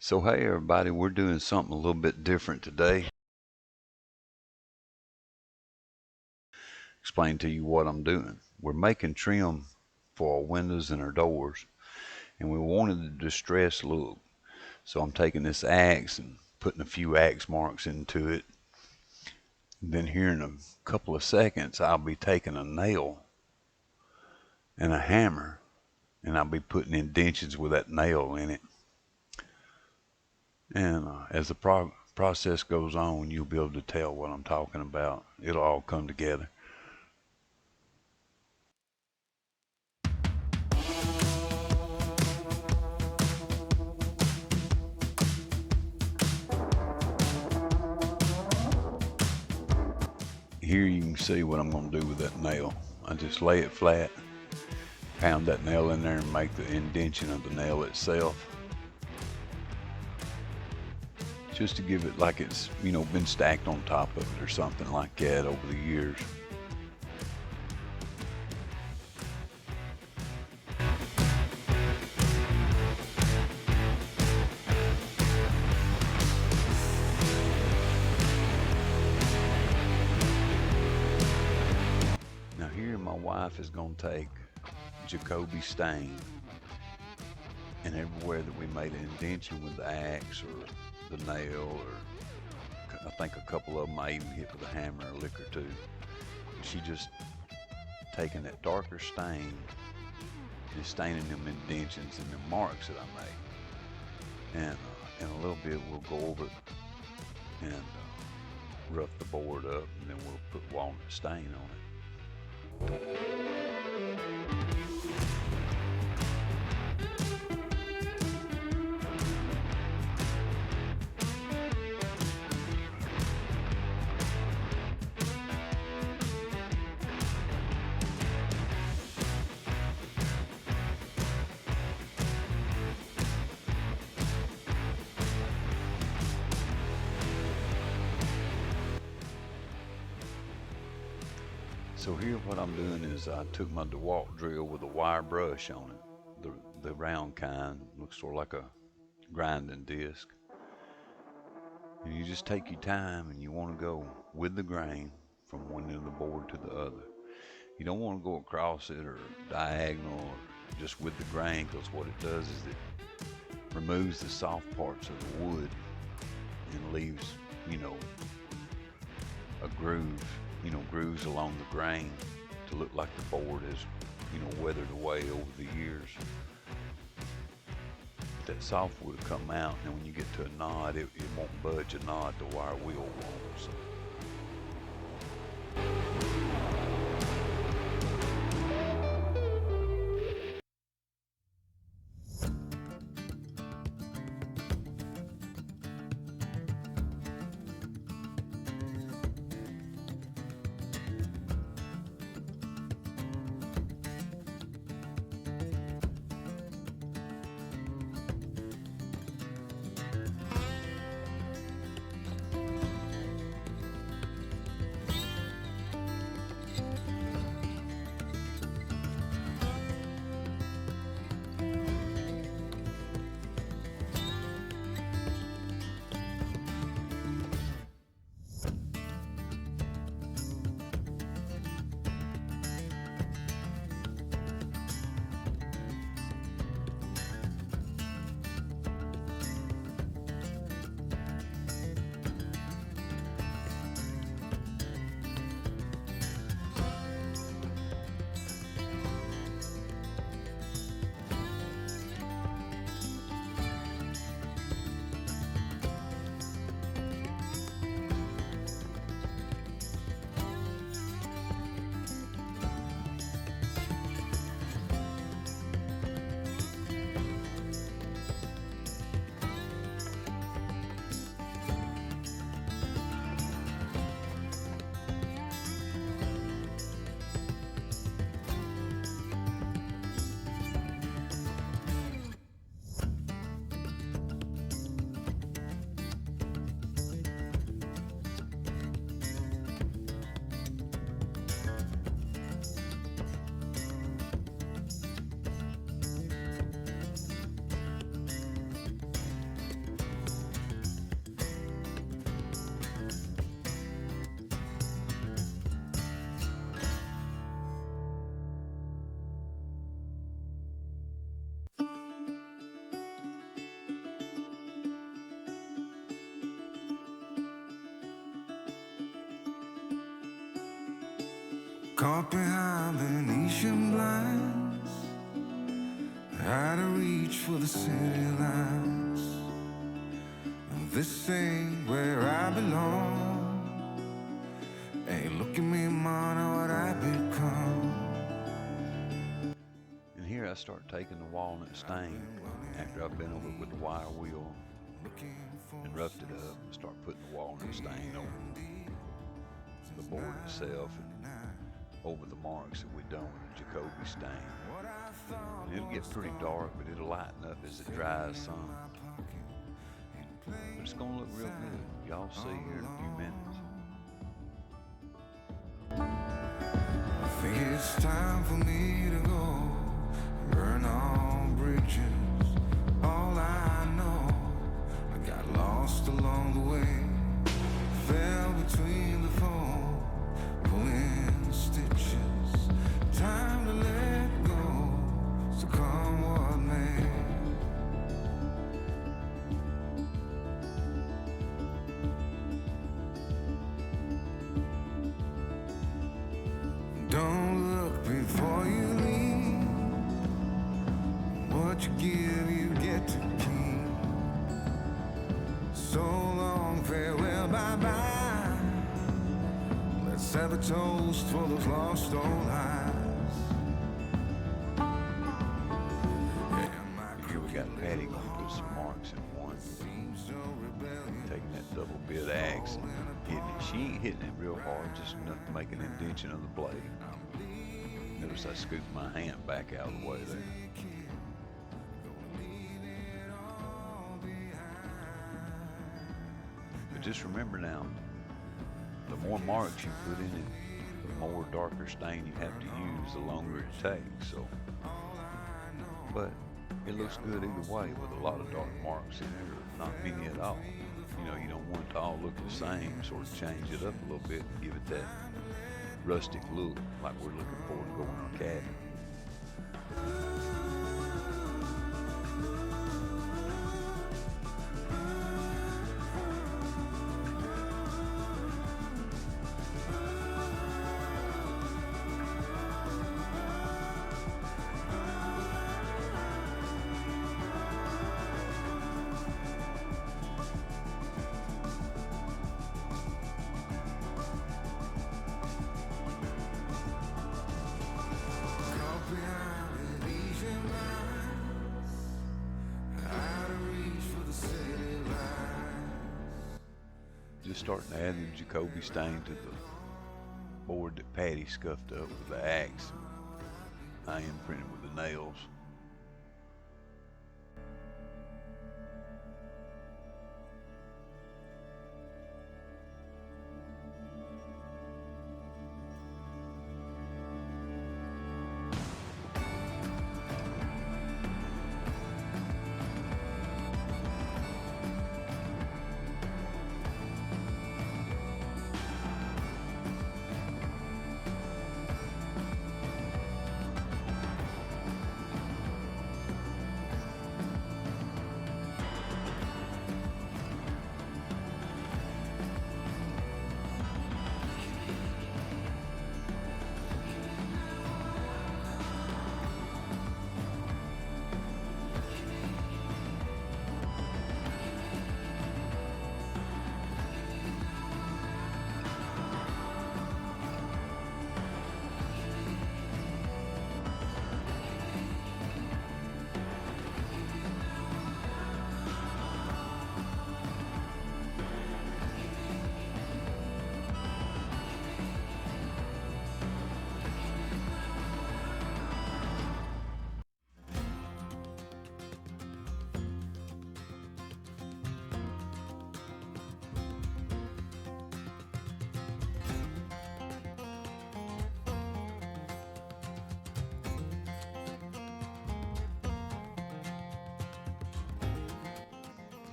So hey everybody, we're doing something a little bit different today. Explain to you what I'm doing. We're making trim for our windows and our doors, and we wanted a distressed look. So I'm taking this axe and putting a few axe marks into it. Then here in a couple of seconds, I'll be taking a nail and a hammer, and I'll be putting indentions with that nail in it. And as the process goes on, you'll be able to tell what I'm talking about. It'll all come together. Here you can see what I'm going to do with that nail. I just lay it flat, pound that nail in there and make the indentation of the nail itself, just to give it like it's, been stacked on top of it or something like that over the years. Now here my wife is going to take Jacoby stain, and everywhere that we made an indentation with the axe or the nail, or I think a couple of them I even hit with a hammer or lick or two, she just taking that darker stain and staining them indentions and the marks that I made. And in a little bit we'll go over it and rough the board up, and then we'll put walnut stain on it. So here what I'm doing is I took my DeWalt drill with a wire brush on it, the round kind, looks sort of like a grinding disc. And you just take your time, and you want to go with the grain from one end of the board to the other. You don't want to go across it or diagonal or just with the grain, because what it does is it removes the soft parts of the wood and leaves, a groove, grooves along the grain to look like the board is, weathered away over the years. That soft wood will come out, and when you get to a nod, it won't budge a nod the wire wheel won't. So. Caught behind Venetian blinds, out of reach for the city lights. This ain't where I belong. Hey, look at me, man, what I become. And here I start taking the walnut stain after I've been over it with the wire wheel and roughed it up, and start putting the walnut stain over the board itself and over the marks that we've done with the Jacoby stain. And it'll get pretty dark, but it'll lighten up as it dries some. But it's gonna look real good. Y'all see here in a few minutes. I think it's time for me to go, burn all bridges. All I know, I got lost along the way, fell between the foam, pulling stitches. Time to let go, so come what may. Don't look before you leave. What you give, you get to keep. So long, farewell, bye-bye. Let's have a toast for those lost old eyes. Here we got Patty gonna put some marks in one. Taking that double bit axe and hitting it. She ain't hitting it real hard, just enough to make an indentation of the blade. Notice I scooped my hand back out of the way there. But just remember now, the more marks you put in it, the more darker stain you have to use, the longer it takes. So, but it looks good either way with a lot of dark marks in there, or not many at all. You know, you don't want it to all look the same, sort of change it up a little bit and give it that rustic look like we're looking forward to going on our cabin. Just starting to add the Jacoby stain to the board that Patty scuffed up with the axe. I imprinted with the nails.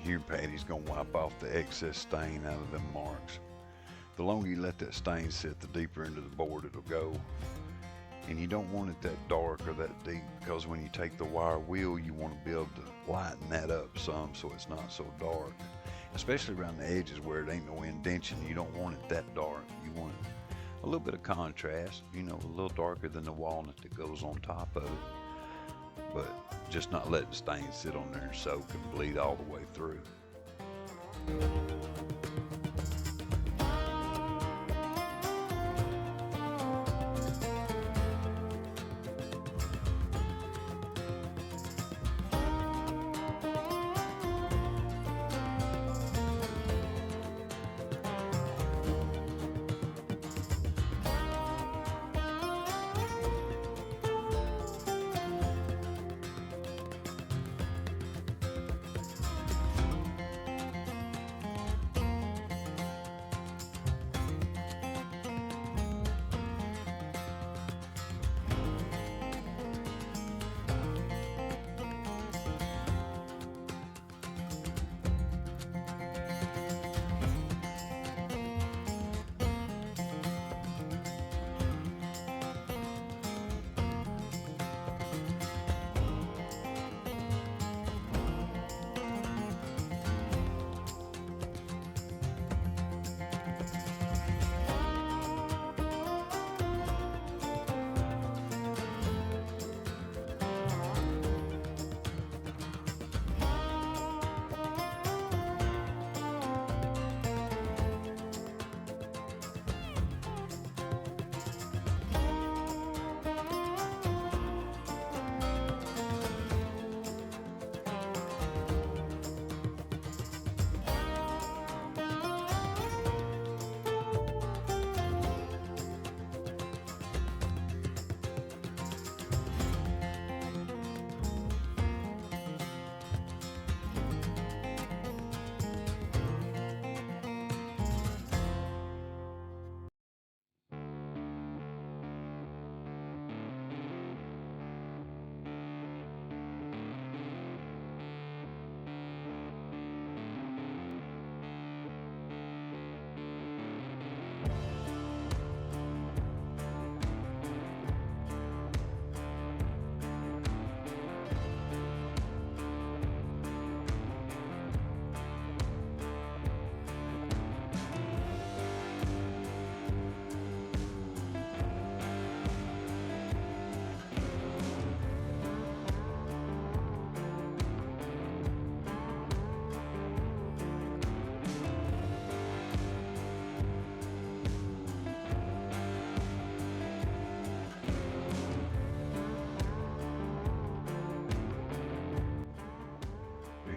Here Patty's gonna wipe off the excess stain out of them marks. The longer you let that stain sit, the deeper into the board it'll go. And you don't want it that dark or that deep, because when you take the wire wheel, you want to be able to lighten that up some so it's not so dark. Especially around the edges where it ain't no indentation, you don't want it that dark. You want it a little bit of contrast, you know, a little darker than the walnut that goes on top of it, but just not letting stain sit on there and soak and bleed all the way through.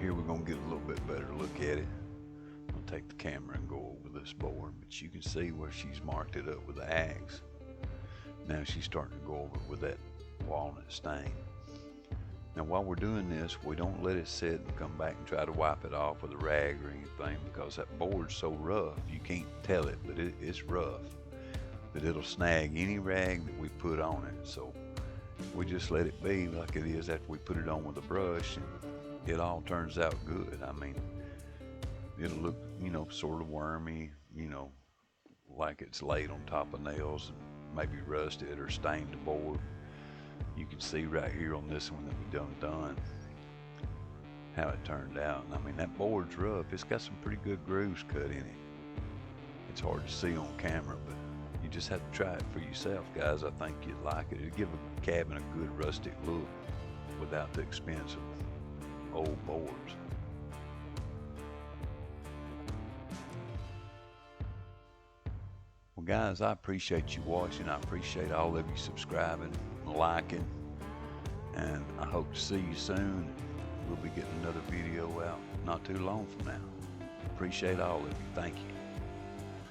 Here we're gonna get a little bit better look at it. I'll take the camera and go over this board, but you can see where she's marked it up with the axe. Now she's starting to go over it with that walnut stain. Now while we're doing this, we don't let it sit and come back and try to wipe it off with a rag or anything, because that board's so rough, you can't tell it, but it's rough, that it'll snag any rag that we put on it. So we just let it be like it is after we put it on with a brush, and it all turns out good. I mean, it'll look, you know, sort of wormy, you know, like it's laid on top of nails and maybe rusted or stained the board. You can see right here on this one that we done how it turned out. And I mean, that board's rough. It's got some pretty good grooves cut in it. It's hard to see on camera, but you just have to try it for yourself, guys. I think you'd like it. It'll give a cabin a good rustic look without the expense of old boards. Well guys, I appreciate you watching. I appreciate all of you subscribing and liking, and I hope to see you soon. We'll be getting another video out not too long from now. Appreciate all of you. Thank you.